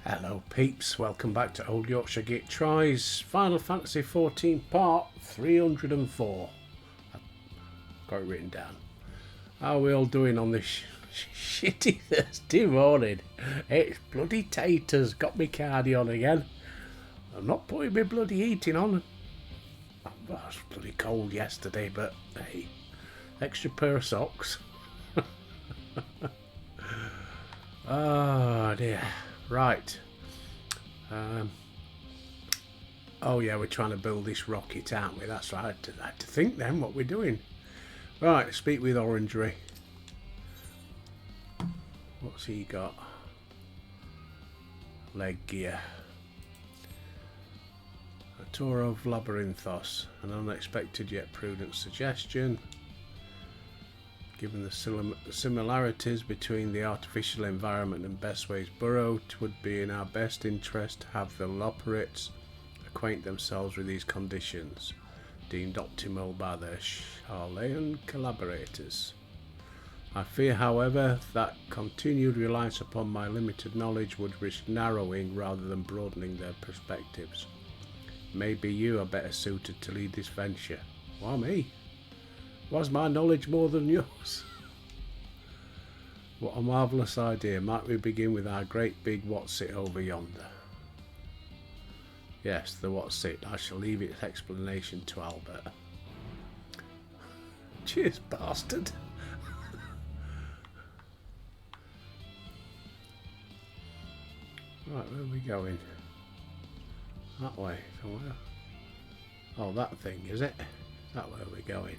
Hello peeps, welcome back to Old Yorkshire Geek Tries Final Fantasy 14 part 304. I've got it written down. How are we all doing on this shitty Thursday morning? It's bloody taters, got me cardi on again. I'm not putting my bloody heating on. It was bloody cold yesterday, but hey, extra pair of socks. Oh dear. Right. Oh yeah, we're trying to build this rocket, aren't we? That's right. I had to think then what we're doing. Right, speak with Orangery. What's he got? Leg gear. A tour of Labyrinthos. An unexpected yet prudent suggestion. Given the similarities between the artificial environment and Bestway's burrow, it would be in our best interest to have the Loporrits acquaint themselves with these conditions, deemed optimal by the Sharlayan collaborators. I fear, however, that continued reliance upon my limited knowledge would risk narrowing rather than broadening their perspectives. Maybe you are better suited to lead this venture. Why me? Was my knowledge more than yours? What a marvellous idea. Might we begin with our great big what's it over yonder? Yes, the what's it. I shall leave its explanation to Albert. Cheers, bastard. Right, where are we going? That way, somewhere. Oh, that thing, is it? Is that where we're going?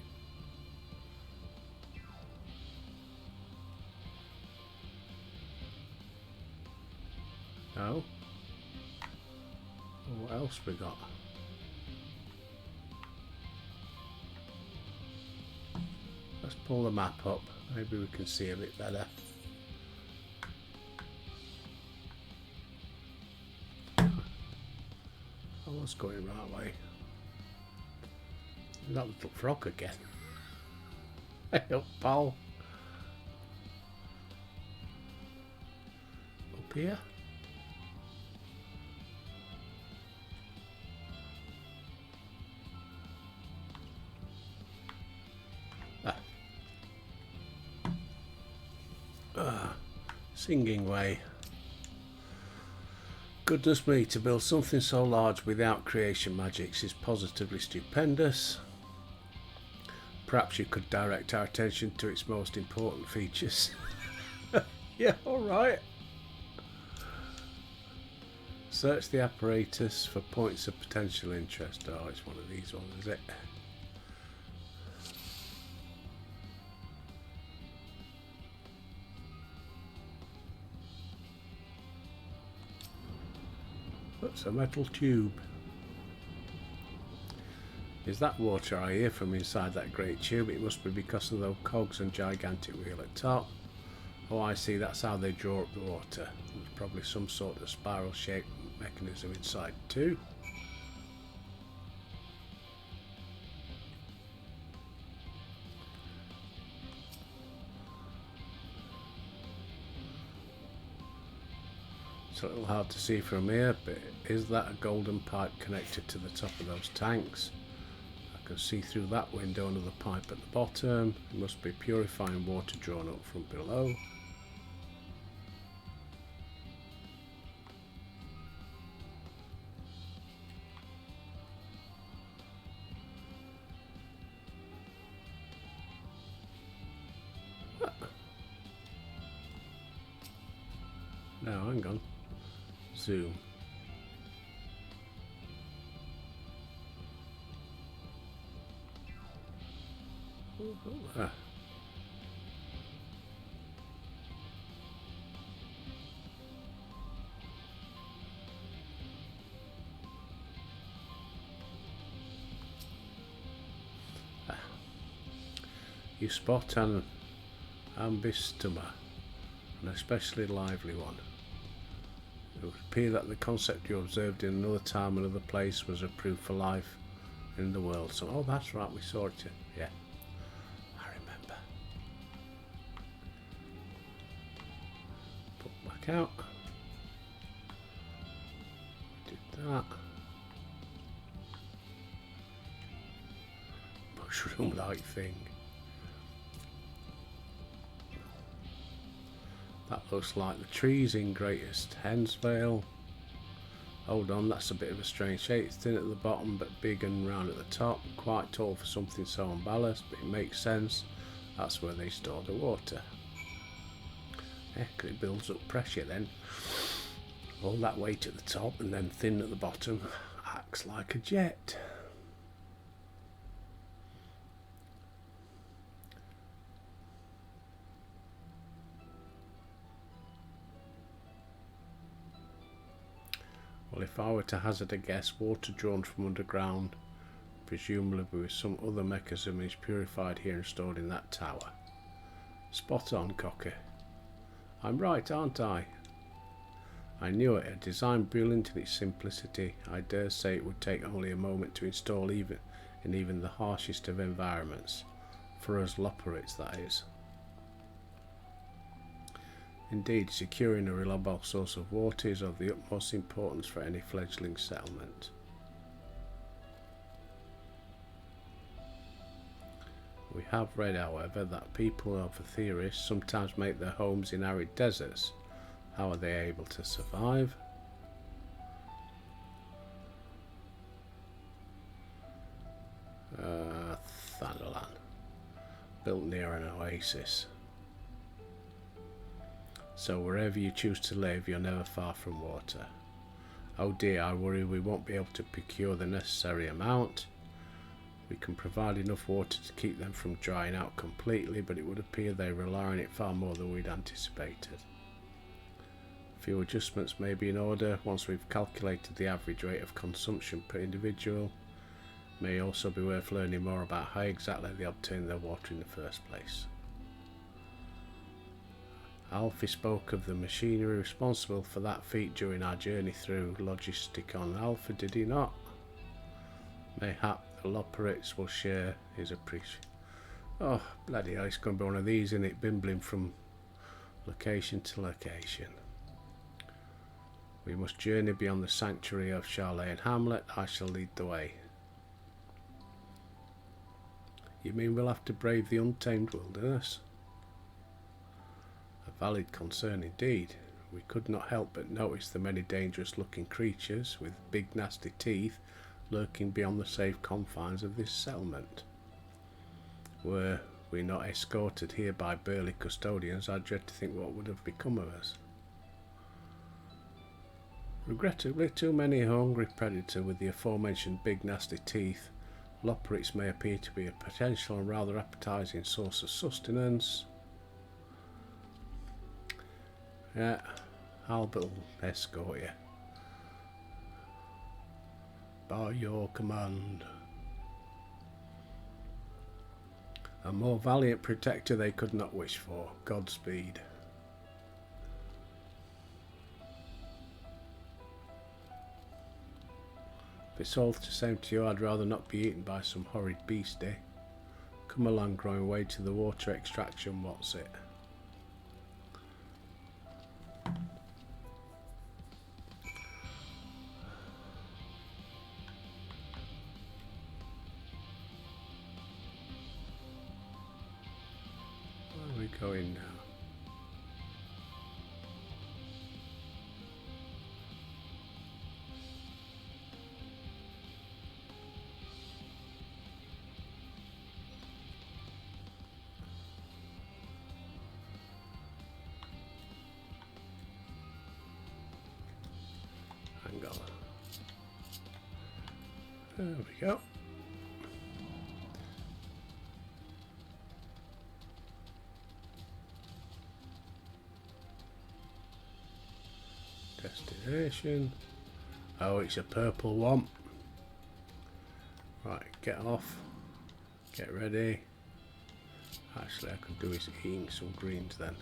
No. What else we got? Let's pull the map up. Maybe we can see a bit better. I was going the right way. That little frog again. Hey up, pal. Up here. Singing way. Goodness me, to build something so large without creation magics is positively stupendous. Perhaps you could direct our attention to its most important features. Yeah, alright. Search the apparatus for points of potential interest. Oh, it's one of these ones, is it? That's a metal tube. Is that water I hear from inside that great tube? It must be because of those cogs and gigantic wheel at top. Oh, I see, that's how they draw up the water. There's probably some sort of spiral shaped mechanism inside too. It's a little hard to see from here, but is that a golden pipe connected to the top of those tanks? I can see through that window under the pipe at the bottom. It must be purifying water drawn up from below. No, hang on. Zoom. You spot an ambystoma, an especially lively one. It would appear that the concept you observed in another time, another place, was approved for life in the world. So, oh, that's right, we saw it. Yeah, I remember. Put back out. that? Mushroom-like thing. That looks like the trees in Greatest Hensvale. Hold on, that's a bit of a strange shape. It's thin at the bottom but big and round at the top. Quite tall for something so unbalanced, but it makes sense. That's where they store the water. Yeah, 'cause it builds up pressure then. All that weight at the top and then thin at the bottom. Acts like a jet. Well, if I were to hazard a guess, water drawn from underground, presumably with some other mechanism, is purified here and stored in that tower. Spot on, Cocker. I'm right, aren't I? I knew it. A design brilliant in its simplicity. I dare say it would take only a moment to install even in the harshest of environments. For us Loporrits, that is. Indeed, securing a reliable source of water is of the utmost importance for any fledgling settlement. We have read, however, that people of the theorists sometimes make their homes in arid deserts. How are they able to survive? Thanalan. Built near an oasis. So wherever you choose to live, you're never far from water. Oh dear, I worry we won't be able to procure the necessary amount. We can provide enough water to keep them from drying out completely, but it would appear they rely on it far more than we'd anticipated. A few adjustments may be in order once we've calculated the average rate of consumption per individual. May also be worth learning more about how exactly they obtain their water in the first place. Alfie spoke of the machinery responsible for that feat during our journey through Logisticon Alpha, did he not? Mayhap the Loporrits will share his appreciation. Oh, bloody hell, it's going to be one of these, isn't it? Bimbling from location to location. We must journey beyond the sanctuary of Charlayan Hamlet. I shall lead the way. You mean we'll have to brave the untamed wilderness? A valid concern indeed. We could not help but notice the many dangerous looking creatures with big nasty teeth lurking beyond the safe confines of this settlement. Were we not escorted here by burly custodians, I dread to think what would have become of us. Regrettably, too many a hungry predator with the aforementioned big nasty teeth. Loporrits may appear to be a potential and rather appetizing source of sustenance. Yeah, Albert will escort you. By your command. A more valiant protector they could not wish for. Godspeed. If it's all the same to you, I'd rather not be eaten by some horrid beastie. Come along, growing way to the water extraction, what's it? Where are we going now? Hang on. There we go. Destination. Oh, it's a purple one. Right, get off. Get ready. Actually, I could do is eating some greens then.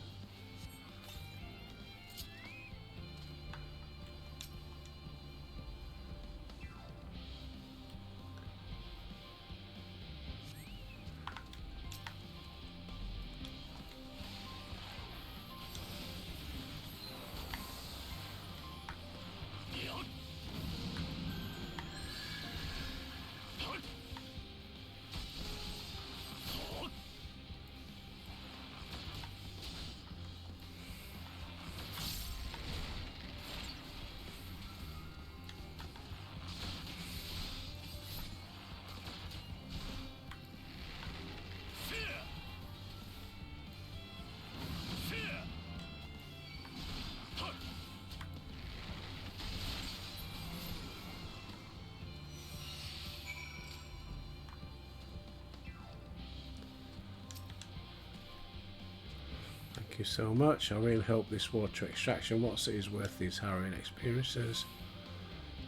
Thank you so much. I really hope this water extraction what's it is worth these harrowing experiences.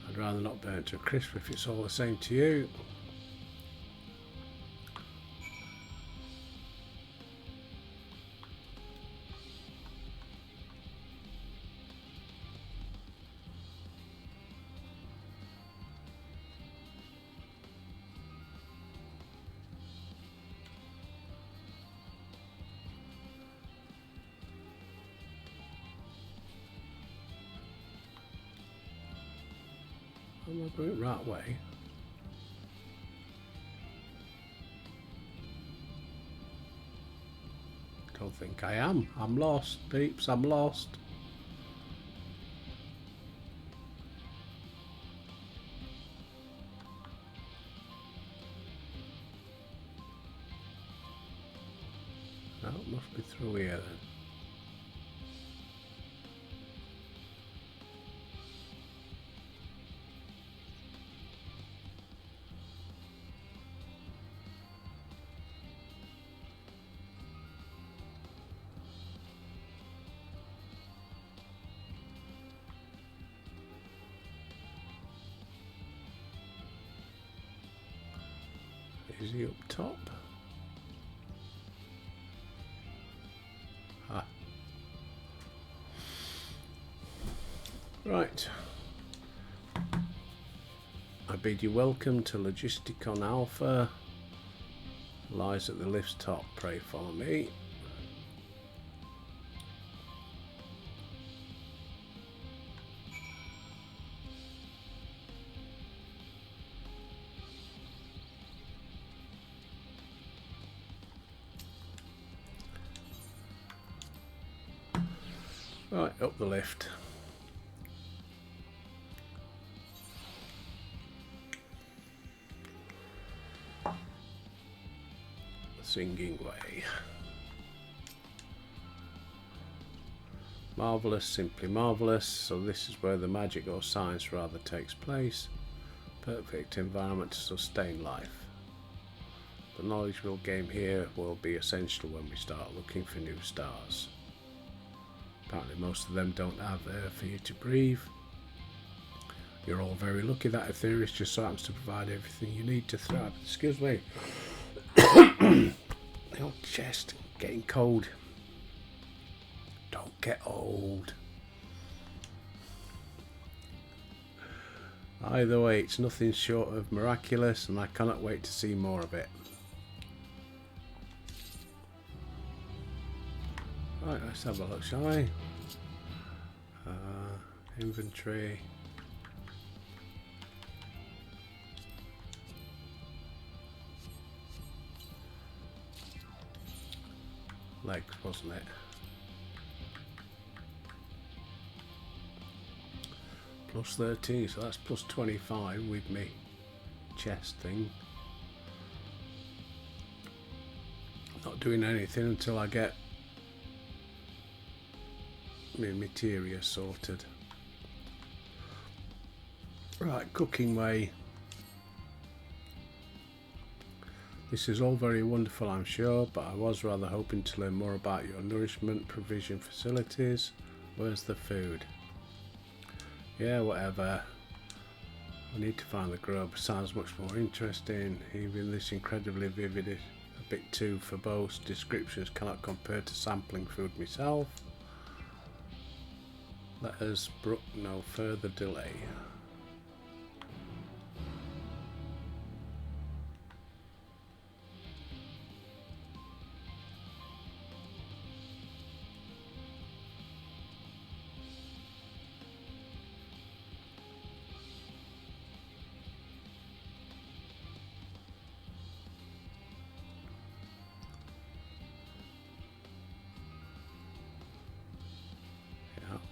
I'd rather not burn to a crisp if it's all the same to you. Am I going the right way? Don't think I am. I'm lost, peeps. I'm lost. No, it must be through here then. Is he up top? Ah. Right. I bid you welcome to Logisticon Alpha. Lies at the lift's top. Pray follow me. Right, up the lift. Singing way. Marvellous, simply marvellous. So this is where the magic or science rather takes place. Perfect environment to sustain life. The knowledge we'll gain here will be essential when we start looking for new stars. Apparently most of them don't have air for you to breathe. You're all very lucky that Aetherius just so happens to provide everything you need to thrive. Excuse me. The old chest getting cold. Don't get old. Either way, it's nothing short of miraculous, and I cannot wait to see more of it. Right, let's have a look, shall we? Inventory. Legs, wasn't it? Plus 13, so that's plus 25 with me chest thing. Not doing anything until I get my materia sorted. Right, cooking way. This is all very wonderful, I'm sure, but I was rather hoping to learn more about your nourishment provision facilities. Where's the food? Yeah, whatever. I need to find the grub. Sounds much more interesting. Even this incredibly vivid is a bit too verbose. Descriptions cannot compare to sampling food myself. Let us brook no further delay.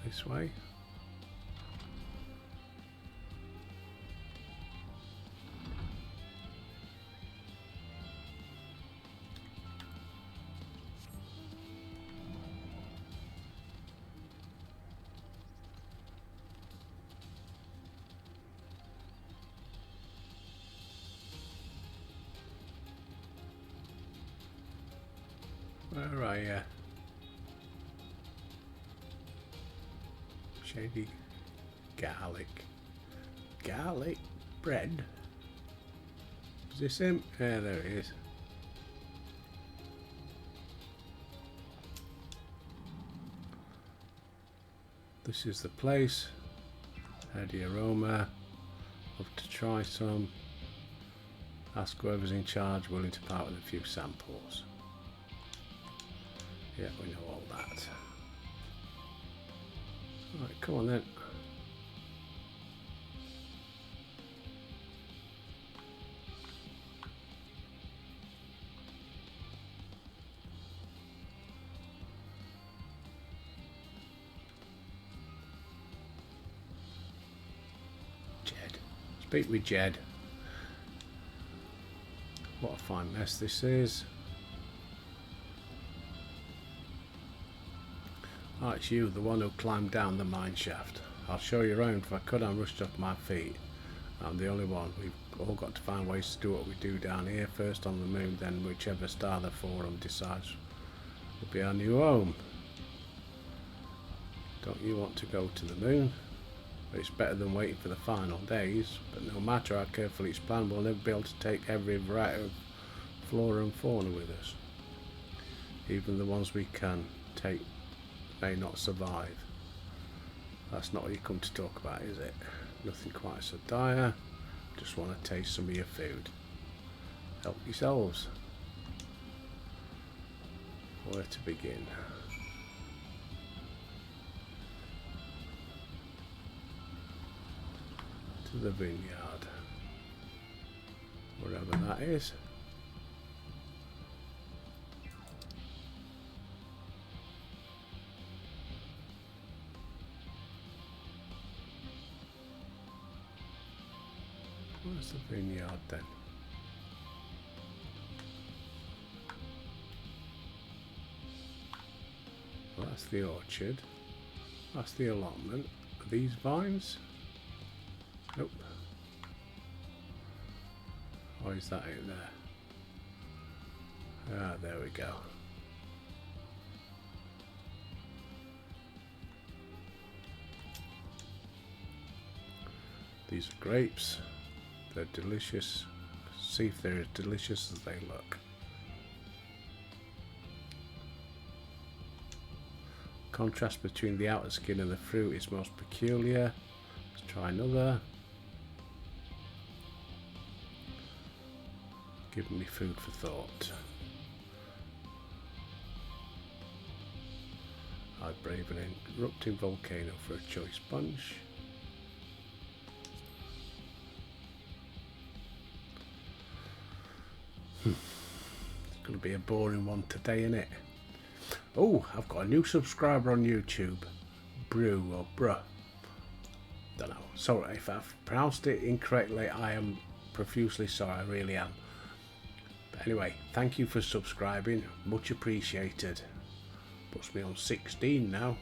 This way. Where are you? Shady garlic. Garlic bread. Is this him? Yeah, there he is. This is the place. Heady aroma. Love to try some. Ask whoever's in charge, willing to part with a few samples. Yeah, we know all that. Alright, come on then. Jed. Speak with Jed. What a fine mess this is. Oh, it's you, the one who climbed down the mine shaft. I'll show you around. If I could, I'm rushed off my feet. I'm the only one. We've all got to find ways to do what we do down here. First on the moon, then whichever star the forum decides will be our new home. Don't you want to go to the moon? It's better than waiting for the final days, but no matter how carefully it's planned, we'll never be able to take every variety of flora and fauna with us. Even the ones we can take may not survive. That's not what you come to talk about, is it? Nothing quite so dire. Just want to taste some of your food. Help yourselves. Where to begin? To the vineyard. Wherever that is. Where's the vineyard then? Well, that's the orchard. That's the allotment. Are these vines? Nope. Or is that it there? Ah, there we go. These are grapes. They're delicious. See if they're as delicious as they look. Contrast between the outer skin and the fruit is most peculiar. Let's try another. Giving me food for thought. I'd brave an erupting volcano for a choice bunch. It's going to be a boring one today, isn't it? Oh, I've got a new subscriber on YouTube. Brew or Bruh. Don't know. Sorry if I've pronounced it incorrectly. I am profusely sorry. I really am. But anyway, thank you for subscribing. Much appreciated. Puts me on 16 now.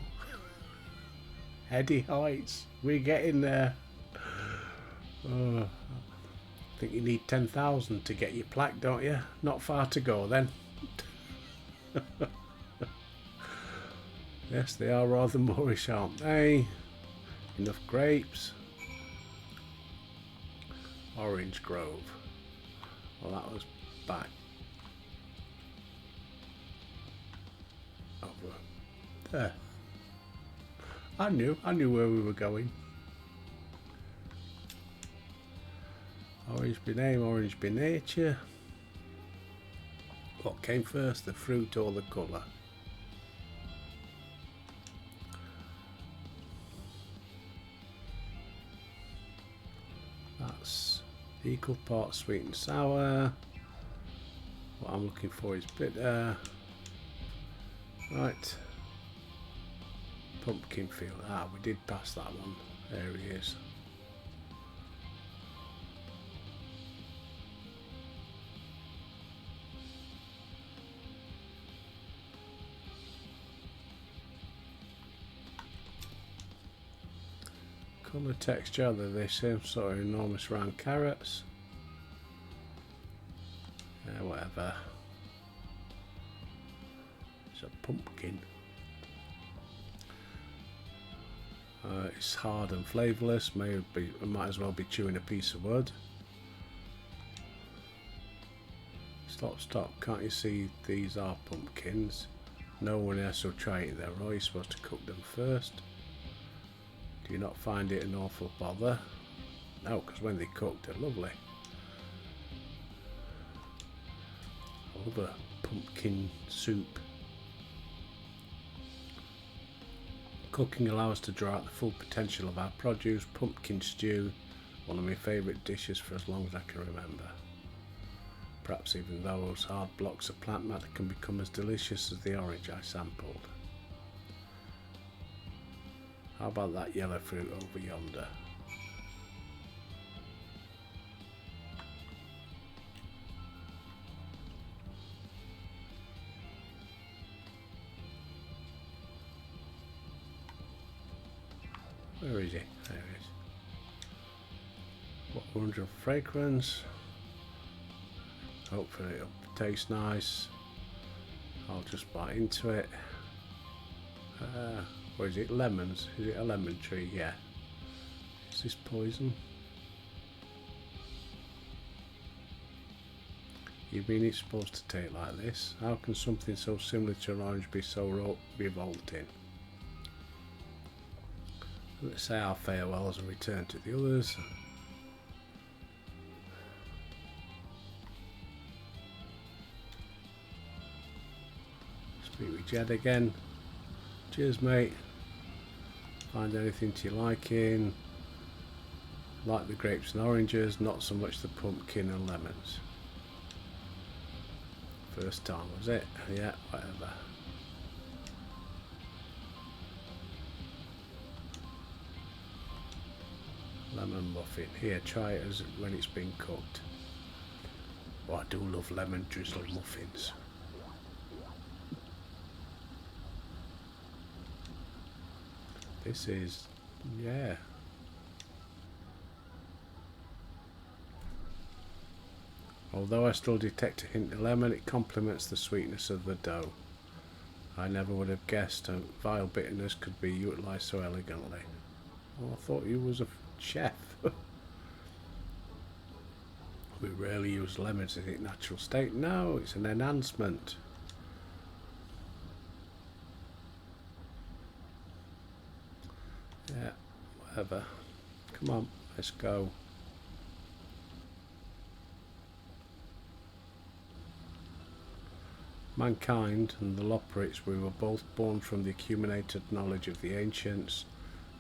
Heady heights. We're getting there. I think you need 10,000 to get your plaque, don't you? Not far to go then. Yes, they are rather Moorish, aren't they? Enough grapes. Orange Grove. Well, that was back over there. I knew where we were going. Orange be name, orange be nature. What came first, the fruit or the colour? That's equal parts sweet and sour. What I'm looking for is bitter. Right. Pumpkin field. Ah, we did pass that one. There he is. Colour, texture, they're the same sort of enormous round carrots. Whatever. It's a pumpkin. It's hard and flavourless. Might as well be chewing a piece of wood. Stop, can't you see these are pumpkins? No one else will try it there, or you're supposed to cook them first. Do you not find it an awful bother? No, because when they cook, they're lovely. I love a pumpkin soup. Cooking allows us to draw out the full potential of our produce. Pumpkin stew, one of my favourite dishes for as long as I can remember. Perhaps even those hard blocks of plant matter can become as delicious as the orange I sampled. How about that yellow fruit over yonder? Where is he? There he is. What wonderful fragrance. Hopefully it'll taste nice. I'll just bite into it. Or is it lemons? Is it a lemon tree? Yeah. Is this poison? You mean it's supposed to taste like this? How can something so similar to an orange be so revolting? Let's say our farewells and return to the others. Speak with Jed again. Cheers, mate. Find anything to your liking. Like the grapes and oranges, not so much the pumpkin and lemons. First time, was it? Yeah, whatever. Lemon muffin. Here, try it as when it's been cooked. Oh, I do love lemon drizzled muffins. This is, yeah. Although I still detect a hint of lemon, it complements the sweetness of the dough. I never would have guessed a vile bitterness could be utilised so elegantly. Oh, I thought you was a chef. We rarely use lemons in its natural state. No, it's an enhancement. Yeah, whatever. Come on, let's go. Mankind and the Loporrits, we were both born from the accumulated knowledge of the ancients.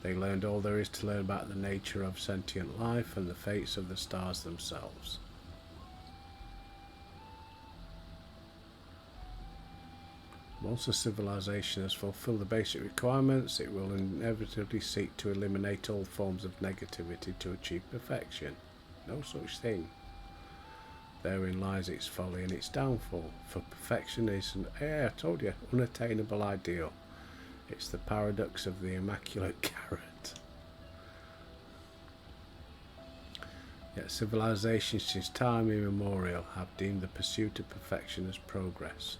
They learned all there is to learn about the nature of sentient life and the fates of the stars themselves. Once a civilization has fulfilled the basic requirements, it will inevitably seek to eliminate all forms of negativity to achieve perfection. No such thing. Therein lies its folly and its downfall, for perfection is I told you, unattainable ideal. It's the paradox of the immaculate carrot. Yet civilizations since time immemorial have deemed the pursuit of perfection as progress.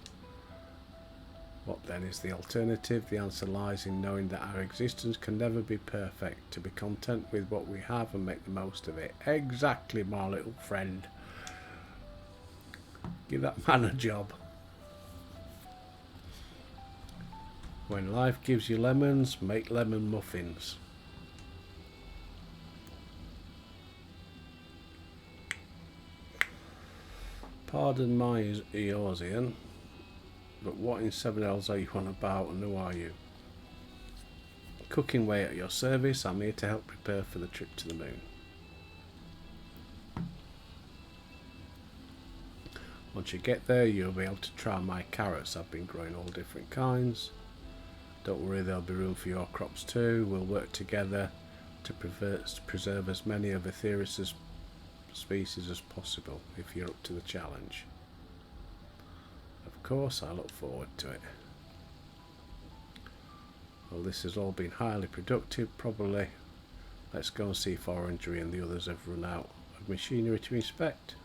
What then is the alternative? The answer lies in knowing that our existence can never be perfect, to be content with what we have and make the most of it. Exactly, my little friend. Give that man a job. When life gives you lemons, make lemon muffins. Pardon my Eorzean, but what in 7 L's are you on about and who are you? Cooking way at your service. I'm here to help prepare for the trip to the moon. Once you get there, you'll be able to try my carrots. I've been growing all different kinds. Don't worry, there'll be room for your crops too. We'll work together to preserve as many of Aetherius' species as possible, if you're up to the challenge. Of course, I look forward to it. Well, this has all been highly productive, probably. Let's go and see if Orangery and the others have run out of machinery to inspect.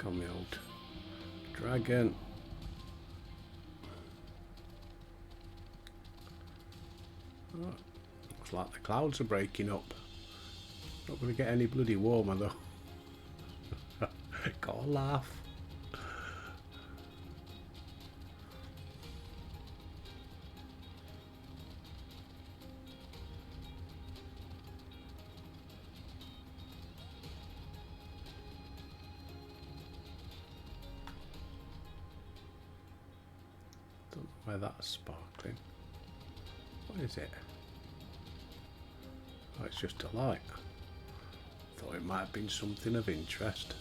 on the old dragon. Oh, looks like the clouds are breaking up. Not going to get any bloody warmer though. Gotta laugh. Don't know why that's sparkling. What is it? Oh, it's just a light. Thought it might have been something of interest.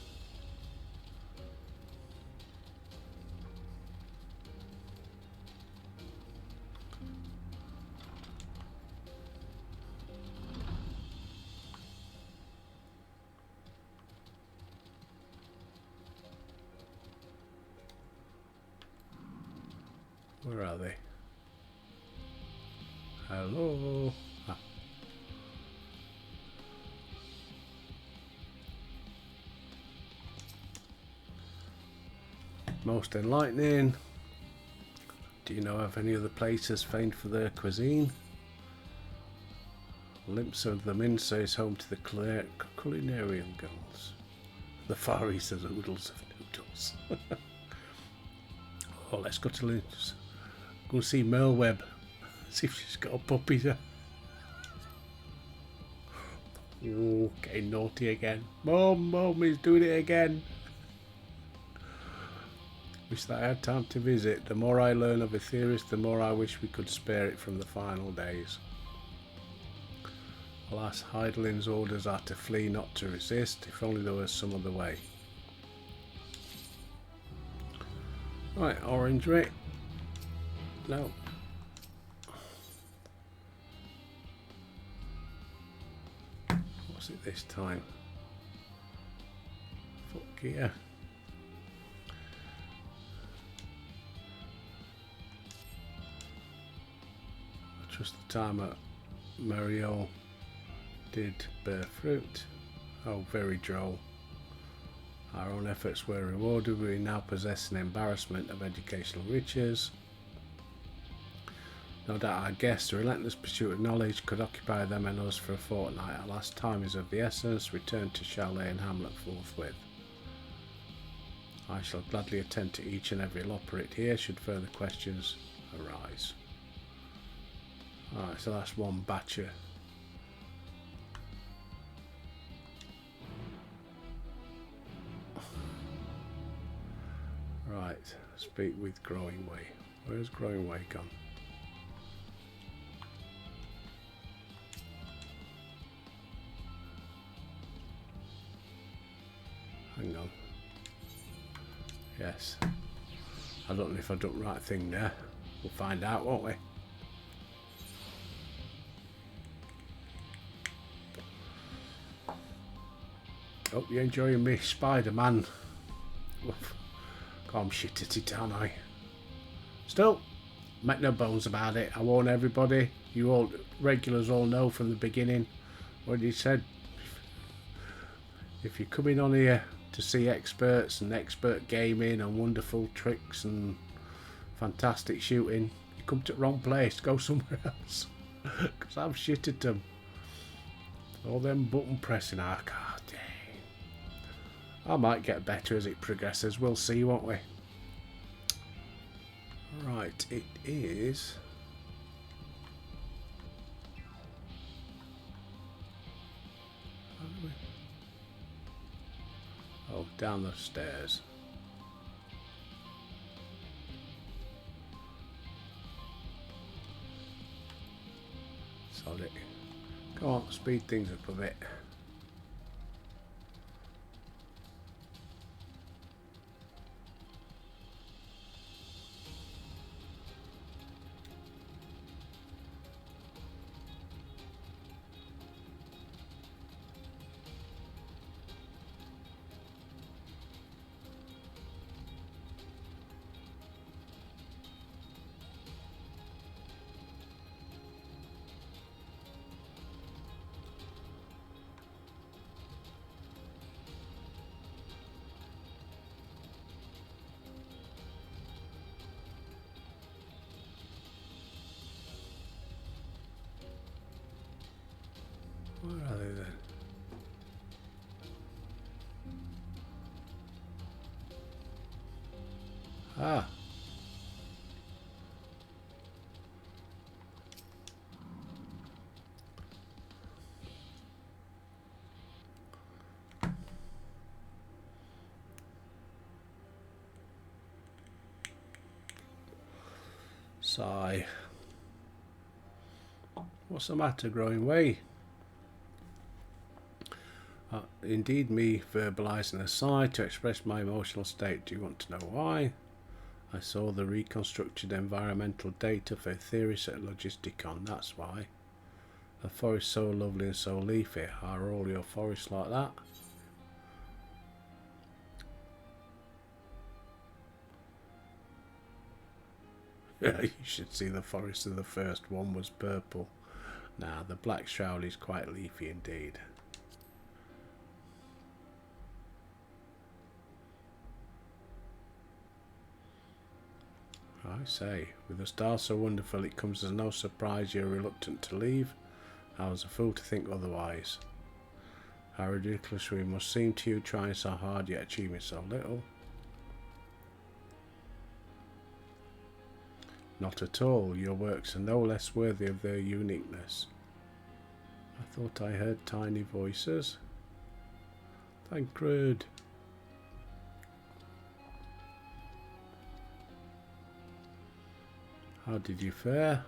Where are they? Hello? Ah. Most enlightening. Do you know of any other places famed for their cuisine? Limps of the Minsa is home to the culinarian girls. The Far East has oodles of noodles. Oh, let's go to Liz. Go see Merle Webb. See if she's got a puppy there. Oh, getting naughty again. Mum, he's doing it again. Wish that I had time to visit. The more I learn of Aetherius, the more I wish we could spare it from the final days. Alas, Hydaelyn's orders are to flee, not to resist. If only there was some other way. Right, orangery. No. What's it this time? Fuck yeah. I trust the time at Mariol did bear fruit. Oh, very droll. Our own efforts were rewarded. We now possess an embarrassment of educational riches. No doubt our guests' relentless pursuit of knowledge could occupy them and us for a fortnight. Our last time is of the essence. Return to Chalet and Hamlet forthwith. I shall gladly attend to each and every loperate here should further questions arise. Alright, so that's one batcher. Right, speak with Growing Way. Where's Growing Way gone? Hang on. Yes. I don't know if I've done the right thing there. We'll find out, won't we? Hope you're enjoying me Spider-Man. I'm shit at it, aren't I? Still, make no bones about it. I warn everybody. You all regulars all know from the beginning what he said. If you're coming on here to see experts and expert gaming and wonderful tricks and fantastic shooting, you come to the wrong place. Go somewhere else. Because I've shit at them. All them button pressing. God dang. I might get better as it progresses. We'll see, won't we? Right, it is... Oh, down the stairs. Solid. Come on, speed things up a bit. Where are they then? Ah. Sigh. What's the matter, growing way? Indeed, me verbalising a sigh to express my emotional state. Do you want to know why? I saw the reconstructed environmental data for Theoris at Logisticon, that's why. A forest so lovely and so leafy. Are all your forests like that? Yeah, you should see the forest of the first one was purple. Now, the Black Shroud is quite leafy indeed. I say, with a star so wonderful it comes as no surprise you're reluctant to leave. I was a fool to think otherwise. How ridiculous we must seem to you, trying so hard yet achieving so little. Not at all. Your works are no less worthy of their uniqueness. I thought I heard tiny voices. Thancred. How did you fare?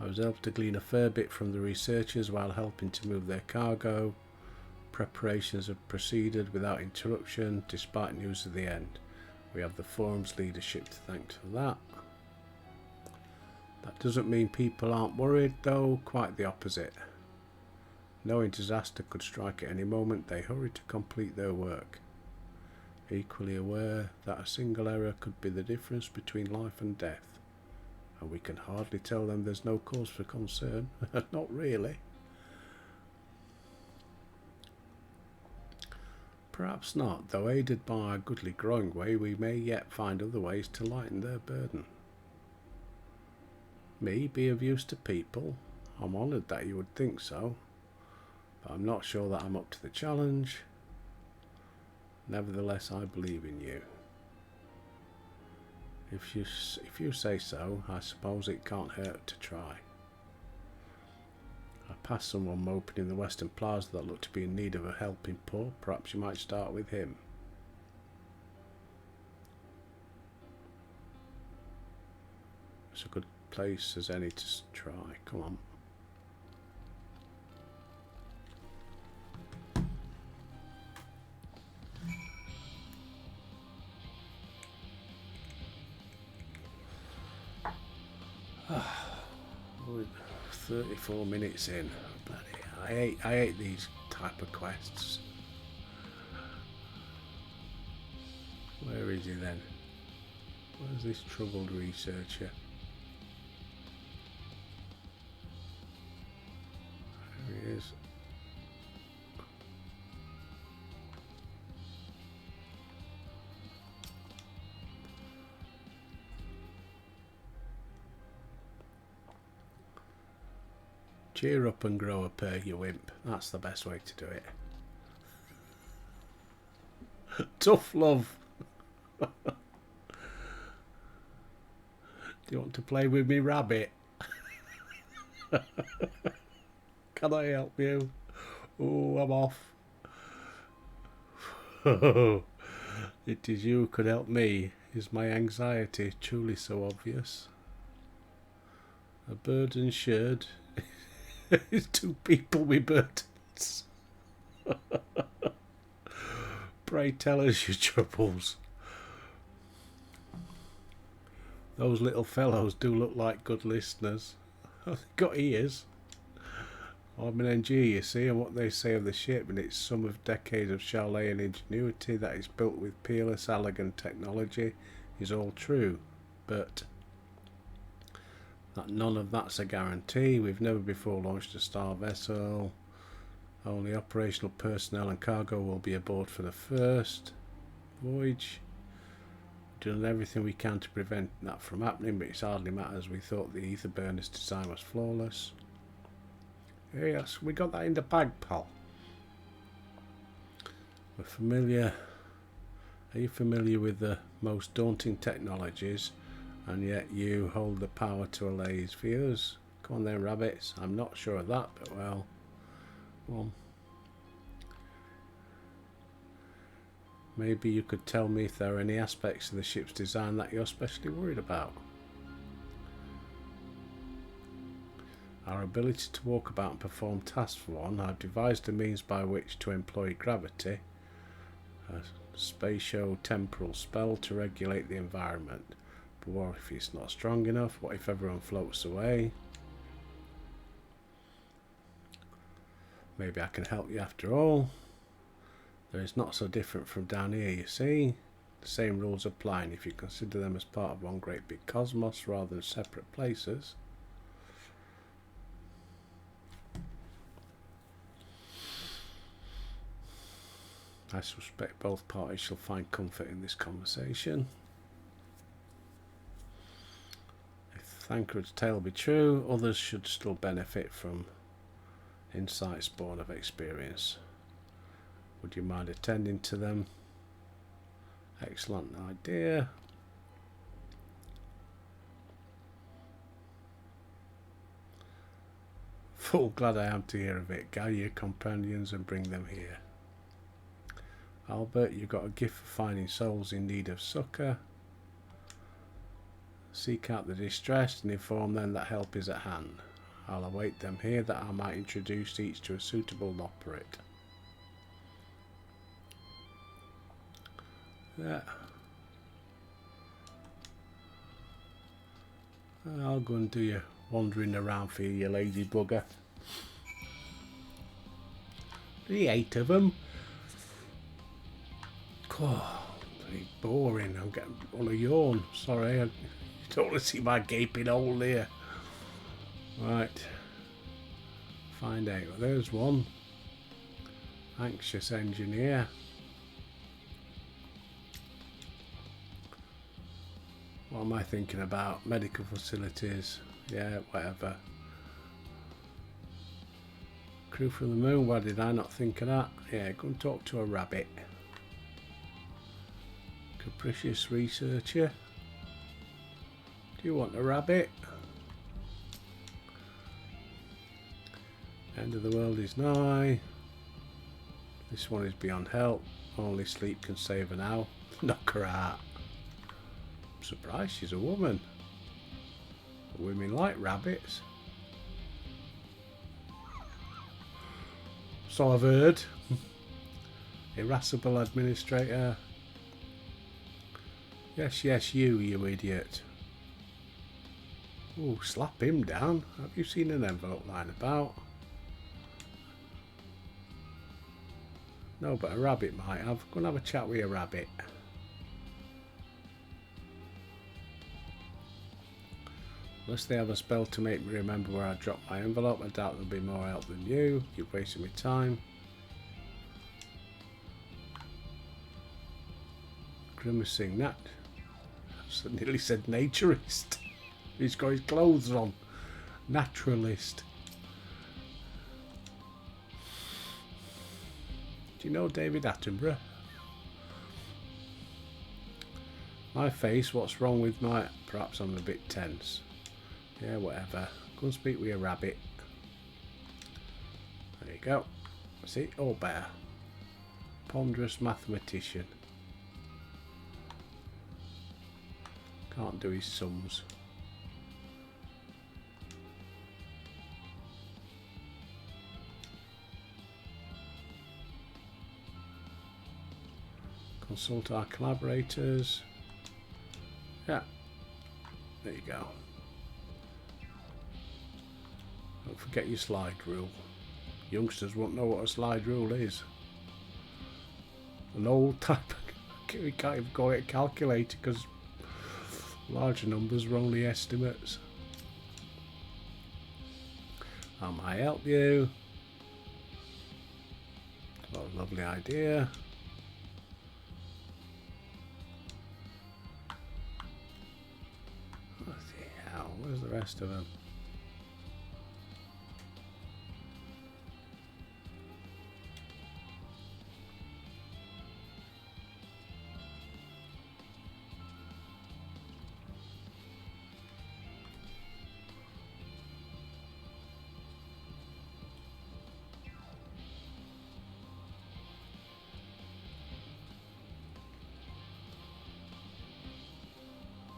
I was able to glean a fair bit from the researchers while helping to move their cargo. Preparations have proceeded without interruption, despite news of the end. We have the forum's leadership to thank for that. That doesn't mean people aren't worried, though, quite the opposite. Knowing disaster could strike at any moment, they hurry to complete their work. Equally aware that a single error could be the difference between life and death. And we can hardly tell them there's no cause for concern. Not really. Perhaps not, though aided by a goodly growing way, we may yet find other ways to lighten their burden. Me be of use to people? I'm honoured that you would think so, but I'm not sure that I'm up to the challenge. Nevertheless, I believe in you. If you say so, I suppose it can't hurt to try. I passed someone moping in the Western Plaza that looked to be in need of a helping paw. Perhaps you might start with him. It's a good place as any to try. Come on. We're 34 minutes in. Bloody, I hate these type of quests. Where is he then? Where's this troubled researcher? There he is. Cheer up and grow a pair, you wimp. That's the best way to do it. Tough love. Do you want to play with me, rabbit? Can I help you? Oh, I'm off. It is you who could help me. Is my anxiety truly so obvious? A burden shared is two people with burdens. Pray tell us your troubles. Those little fellows do look like good listeners. They've got ears. I'm an NG, you see, and what they say of the ship, and it's some of decades of Charlayan ingenuity that is built with peerless, elegant technology, is all true. But that none of that's a guarantee. We've never before launched a star vessel. Only operational personnel and cargo will be aboard for the first voyage. We've done everything we can to prevent that from happening, but it hardly matters. We thought the ether burner's design was flawless. Yes, we got that in the bag, pal. We're familiar. Are you familiar with the most daunting technologies, and yet you hold the power to allay his fears? Come on then, rabbits. I'm not sure of that, but well, maybe you could tell me if there are any aspects of the ship's design that you're especially worried about. Our ability to walk about and perform tasks for one. I've devised a means by which to employ gravity, a spatio-temporal spell to regulate the environment. But what if it's not strong enough? What if everyone floats away? Maybe I can help you after all. There is not so different from down here, you see. The same rules apply, and if you consider them as part of one great big cosmos rather than separate places. I suspect both parties shall find comfort in this conversation. If Thancred's tale be true, others should still benefit from insights born of experience. Would you mind attending to them? Excellent idea. Full glad I am to hear of it. Gather your companions and bring them here. Albert, you've got a gift for finding souls in need of succour. Seek out the distressed and inform them that help is at hand. I'll await them here that I might introduce each to a suitable operate. Yeah. I'll go and do your wandering around for you, you lazy bugger. 8 of them. Oh, pretty boring. I'm getting on a yawn. Sorry, you don't want to see my gaping hole here. Right. Find out. Well, there's one. Anxious engineer. What am I thinking about? Medical facilities. Yeah, whatever. Crew from the moon. Why did I not think of that? Yeah, go and talk to a rabbit. Capricious researcher. Do you want a rabbit? End of the world is nigh. This one is beyond help. Only sleep can save her now. Knock her out. I'm surprised she's a woman. Women like rabbits. So I've heard. Irascible administrator. Yes, yes, you idiot. Oh, slap him down. Have you seen an envelope lying about? No, but a rabbit might have. Go and have a chat with a rabbit. Unless they have a spell to make me remember where I dropped my envelope, I doubt there'll be more help than you. You've wasted my time. Grimacing nat. I nearly said naturist. He's got his clothes on. Naturalist. Do you know David Attenborough? My face, what's wrong with my... Perhaps I'm a bit tense. Yeah, whatever. Go and speak with your rabbit. There you go. See? All better. Ponderous mathematician. Can't do his sums. Consult our collaborators. Yeah. There you go. Don't forget your slide rule. Youngsters won't know what a slide rule is. An old type. We can't even go get a calculator because larger numbers are only estimates. How may I help you? What a lovely idea. What the hell? Where's the rest of them?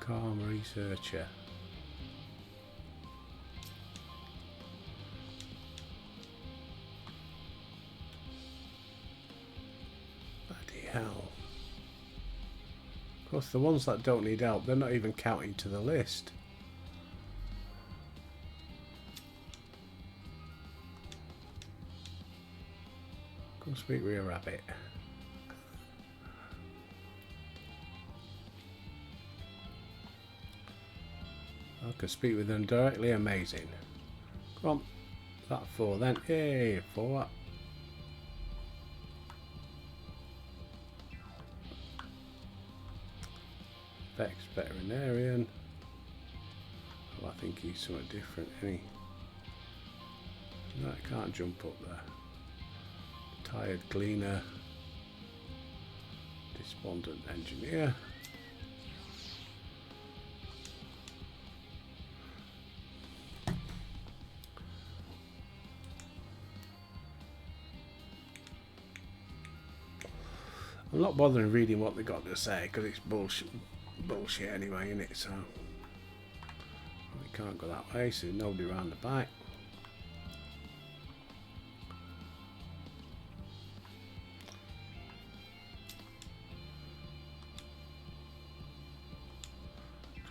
Calm researcher. Bloody hell. Of course, the ones that don't need help, they're not even counting to the list. Come speak with a rabbit. I could speak with them directly. Amazing. Come on. That 4 then. Yay, 4. Vex veterinarian. Oh, I think he's something different, isn't he? No, I can't jump up there. Tired cleaner. Despondent engineer. I'm not bothering reading what they got to say because it's bullshit anyway, isn't it? So we can't go that way, so nobody round the back.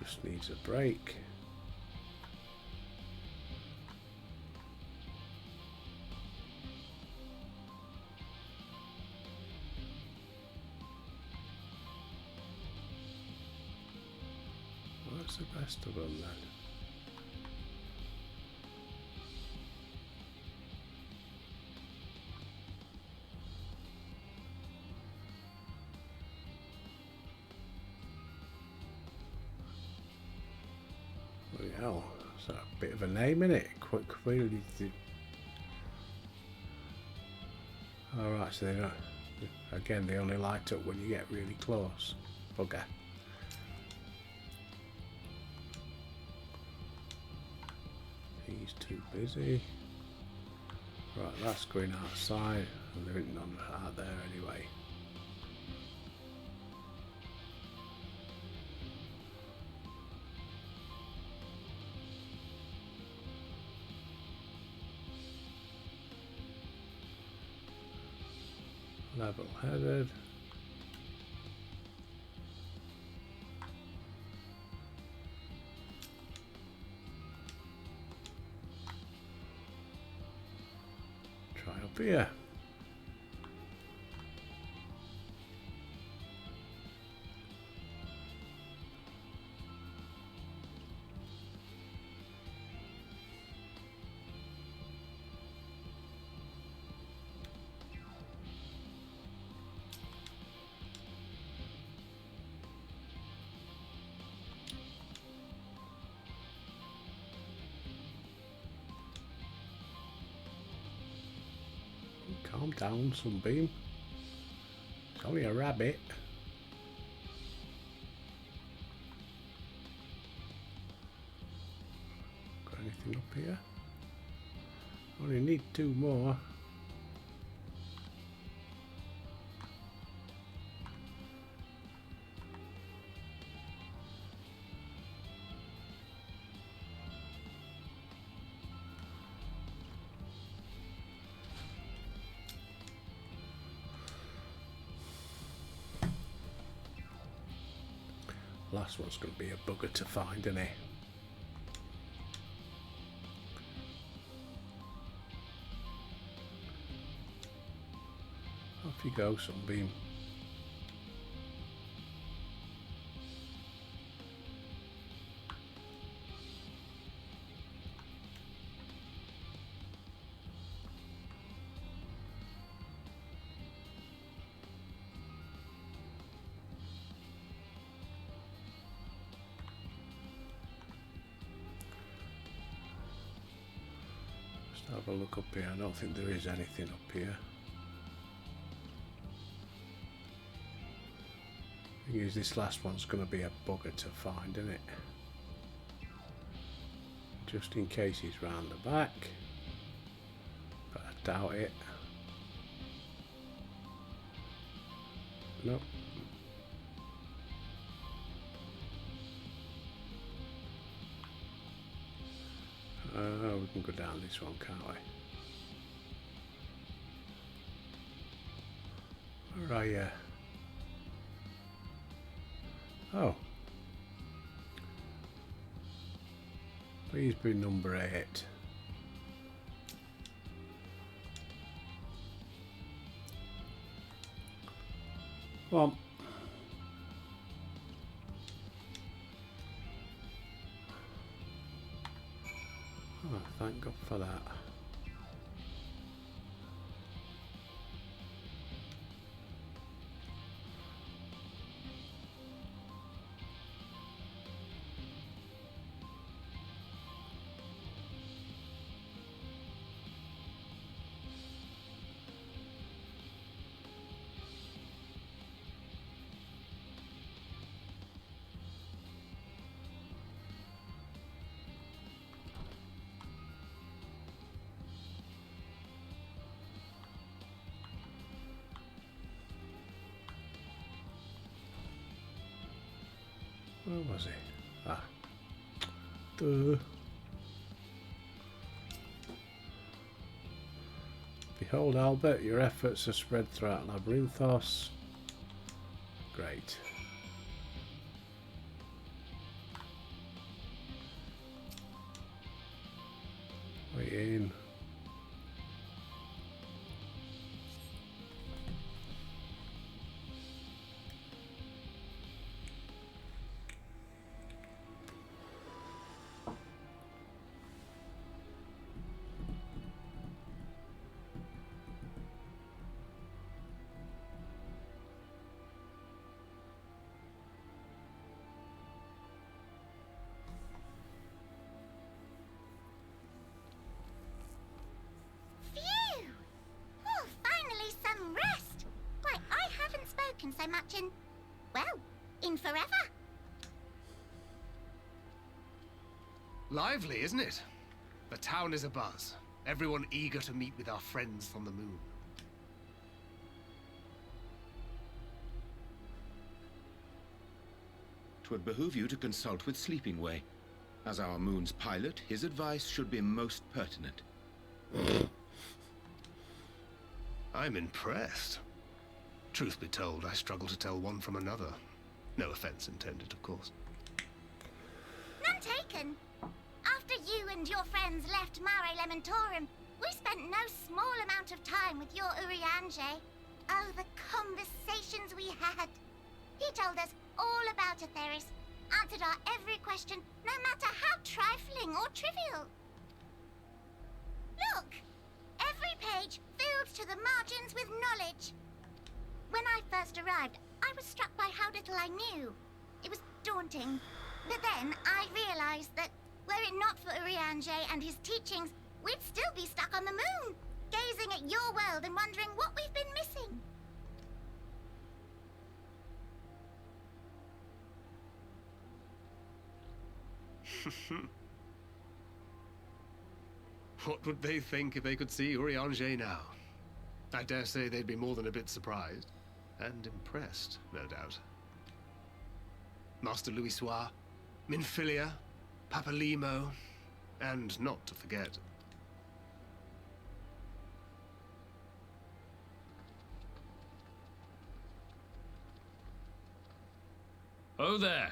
Just needs a break. What's the best of them then? Bloody hell, that's a bit of a name in it. Quite clearly. Alright, so they don't. Again, they only light up when you get really close. Bugger. He's too busy. Right, that's going outside, and there isn't none out there anyway. Level-headed. Try up here. Calm down, Sunbeam. It's only a rabbit. Got anything up here? Only need 2 more. Last one's going to be a bugger to find, isn't it? Off you go, Sunbeam. Have a look up here. I don't think there is anything up here. Thing is, this last one's going to be a bugger to find, isn't it? Just in case he's round the back, but I doubt it. Nope. We can go down this one, can't we? Where are you? Oh. Please be number 8. Come on. Oh, thank God for that. Where was he? Ah. Duh. Behold, Albert, your efforts are spread throughout Labyrinthos. Great. Wait in. So much in, well, in forever. Lively, isn't it? The town is abuzz. Everyone eager to meet with our friends from the moon. 'Twould behoove you to consult with Sleeping-Way. As our moon's pilot, his advice should be most pertinent. I'm impressed. Truth be told, I struggle to tell one from another. No offense intended, of course. None taken. After you and your friends left Mare Elementorum, we spent no small amount of time with your Urianger. Oh, the conversations we had. He told us all about Atheris, answered our every question, no matter how trifling or trivial. Look! Every page filled to the margins with knowledge. When I first arrived, I was struck by how little I knew. It was daunting. But then I realized that were it not for Urianger and his teachings, we'd still be stuck on the moon, gazing at your world and wondering what we've been missing. What would they think if they could see Urianger now? I dare say they'd be more than a bit surprised. And impressed, no doubt. Master Louisoix, Minfilia, Papalimo, and not to forget... Oh there.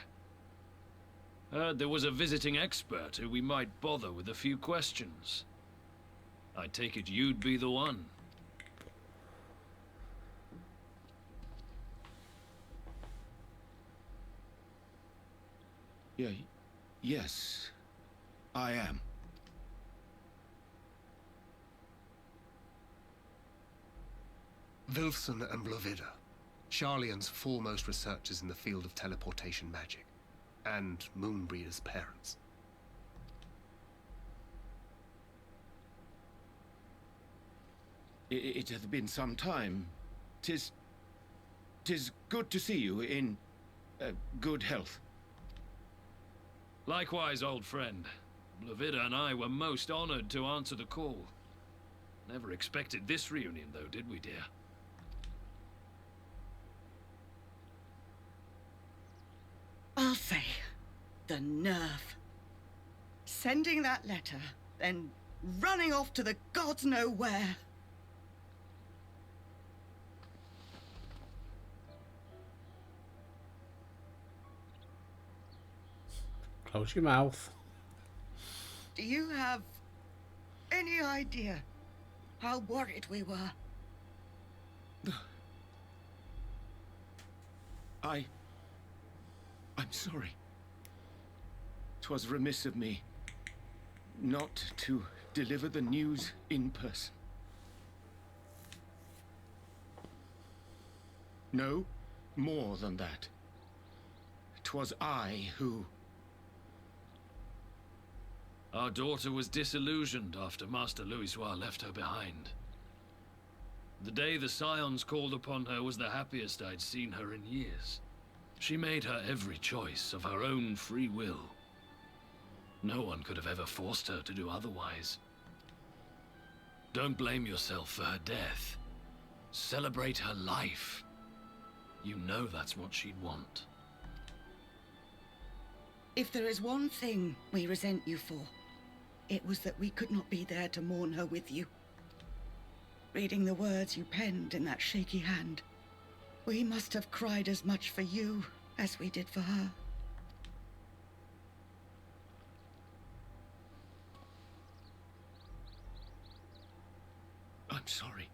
Heard there was a visiting expert who we might bother with a few questions. I take it you'd be the one. Yes, I am. Vilson and Blovida, Sharlayan's foremost researchers in the field of teleportation magic, and Moonbreeder's parents. It hath been some time. 'Tis good to see you in good health. Likewise, old friend. Blovida and I were most honored to answer the call. Never expected this reunion, though, did we, dear? Arthur, the nerve. Sending that letter then running off to the gods know where. Close your mouth. Do you have any idea how worried we were? I'm sorry. 'Twas remiss of me not to deliver the news in person. No, more than that. 'Twas I who... Our daughter was disillusioned after Master Louisoix left her behind. The day the Scions called upon her was the happiest I'd seen her in years. She made her every choice of her own free will. No one could have ever forced her to do otherwise. Don't blame yourself for her death. Celebrate her life. You know that's what she'd want. If there is one thing we resent you for, it was that we could not be there to mourn her with you. Reading the words you penned in that shaky hand, we must have cried as much for you as we did for her. I'm sorry.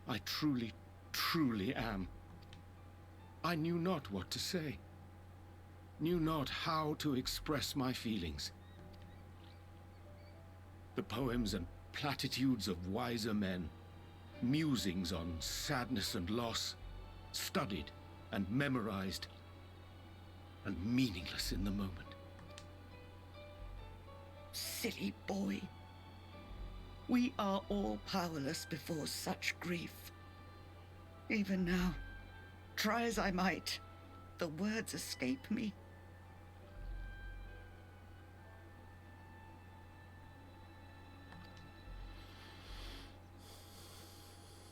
I truly, truly am. I knew not what to say. Knew not how to express my feelings. The poems and platitudes of wiser men, musings on sadness and loss, studied and memorized, and meaningless in the moment. Silly boy. We are all powerless before such grief. Even now, try as I might, the words escape me.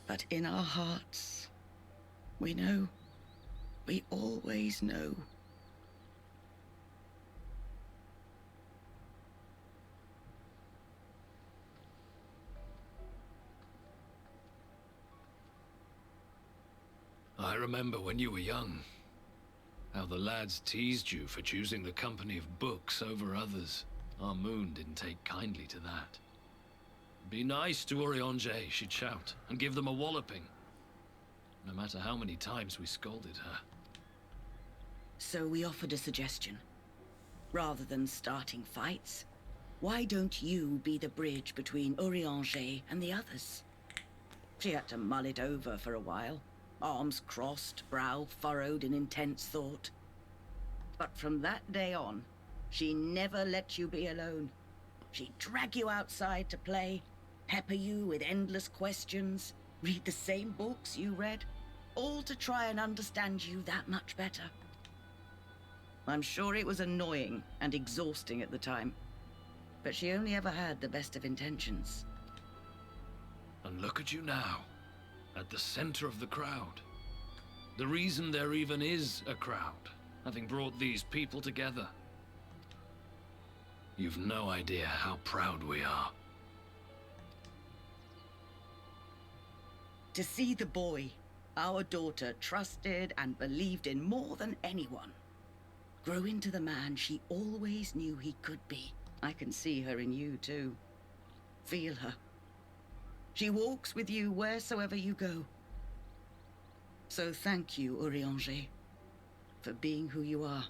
But in our hearts, we know, we always know. I remember when you were young, how the lads teased you for choosing the company of books over others. Our moon didn't take kindly to that. Be nice to Urianger, she'd shout, and give them a walloping. No matter how many times we scolded her. So we offered a suggestion. Rather than starting fights, why don't you be the bridge between Urianger and the others? She had to mull it over for a while. Arms crossed, brow furrowed in intense thought. But from that day on, she never let you be alone. She'd drag you outside to play, pepper you with endless questions, read the same books you read, all to try and understand you that much better. I'm sure it was annoying and exhausting at the time, but she only ever had the best of intentions. And look at you now, at the center of the crowd. The reason there even is a crowd, having brought these people together. You've no idea how proud we are. To see the boy, our daughter, trusted and believed in more than anyone, grow into the man she always knew he could be. I can see her in you, too. Feel her. She walks with you wheresoever you go. So thank you, Urianger, for being who you are.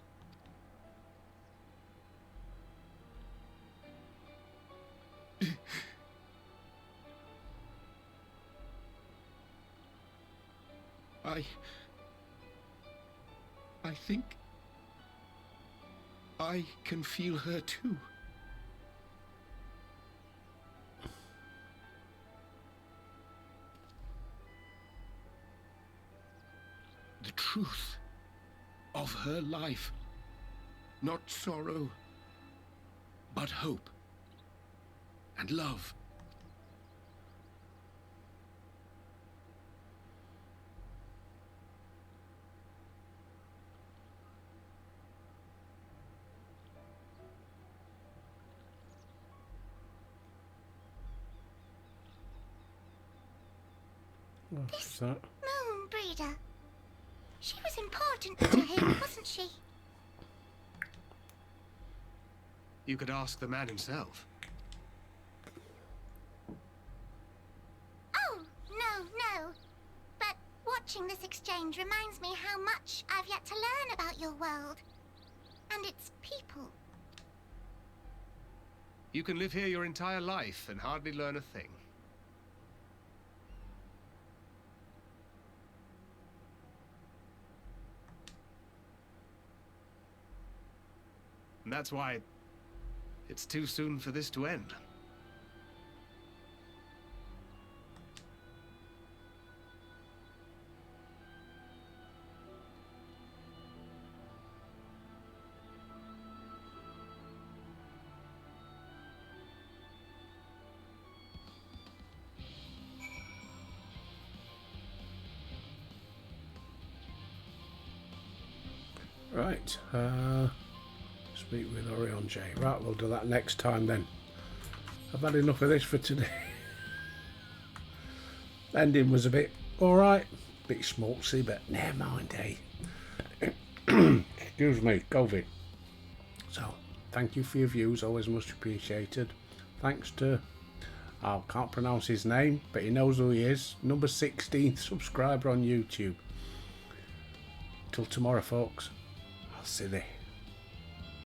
I think I can feel her too. The truth of her life. Not sorrow, but hope and love. What's that? Moon Breeder. She was important to him, wasn't she? You could ask the man himself. Oh, no. But watching this exchange reminds me how much I've yet to learn about your world. And its people. You can live here your entire life and hardly learn a thing. And that's why it's too soon for this to end. Right, speak with Urianger. Right, we'll do that next time then. I've had enough of this for today. Ending was a bit alright, bit schmaltzy, but never mind, eh? Excuse me, COVID. So, thank you for your views, always much appreciated. Thanks to, I can't pronounce his name, but he knows who he is, number 16th subscriber on YouTube. Till tomorrow, folks. I'll see you.